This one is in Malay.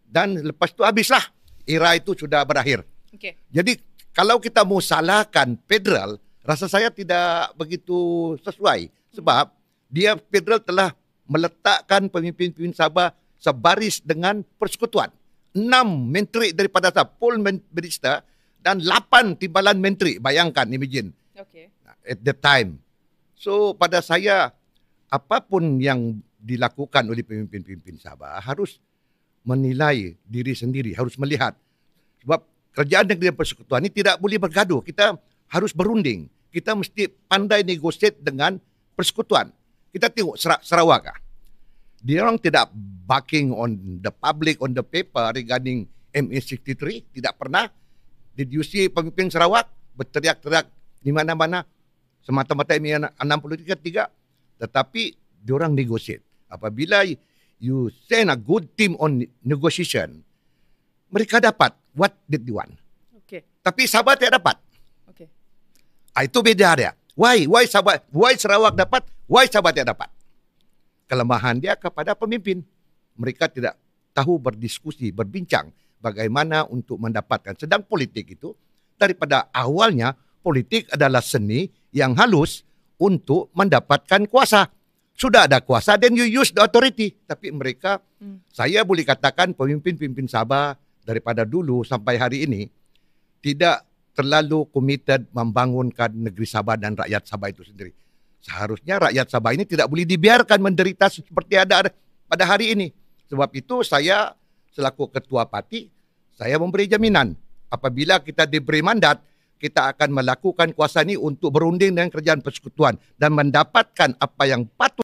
Dan lepas tu habislah. Era itu sudah berakhir. Okay. Jadi kalau kita mau salahkan federal, rasa saya tidak begitu sesuai. Sebab dia federal telah meletakkan pemimpin-pemimpin Sabah sebaris dengan persekutuan. 6 menteri daripada Sabah, full minister, dan 8 timbalan menteri. Bayangkan, imagine. Okay. At the time. So pada saya, apapun yang dilakukan oleh pemimpin-pemimpin Sabah harus menilai diri sendiri, harus melihat. Sebab kerajaan negeri dan persekutuan ini tidak boleh bergaduh. Kita harus berunding. Kita mesti pandai negotiate dengan persekutuan. Kita tengok Sarawak. Dia orang tidak backing on the public, on the paper regarding MA63. Tidak pernah. Did you see pemimpin Sarawak berteriak-teriak di mana-mana semata-mata MA63? Tetapi diorang negotiate. Apabila you send a good team on negotiation, mereka dapat what did they want. Okay. Tapi Sabah tidak dapat. Okay. Itu beda dia. Why Sarawak dapat, why Sabah tidak dapat? Kelemahan dia kepada pemimpin. Mereka tidak tahu berdiskusi, berbincang bagaimana untuk mendapatkan. Sedang politik itu, daripada awalnya, politik adalah seni yang halus untuk mendapatkan kuasa. Sudah ada kuasa, then you use the authority. Tapi mereka, saya boleh katakan pemimpin-pemimpin Sabah daripada dulu sampai hari ini, tidak terlalu committed membangunkan negeri Sabah dan rakyat Sabah itu sendiri. Seharusnya rakyat Sabah ini tidak boleh dibiarkan menderita seperti ada pada hari ini. Sebab itu saya selaku ketua parti, saya memberi jaminan. Apabila kita diberi mandat, kita akan melakukan kuasa ini untuk berunding dengan kerajaan persekutuan dan mendapatkan apa yang patut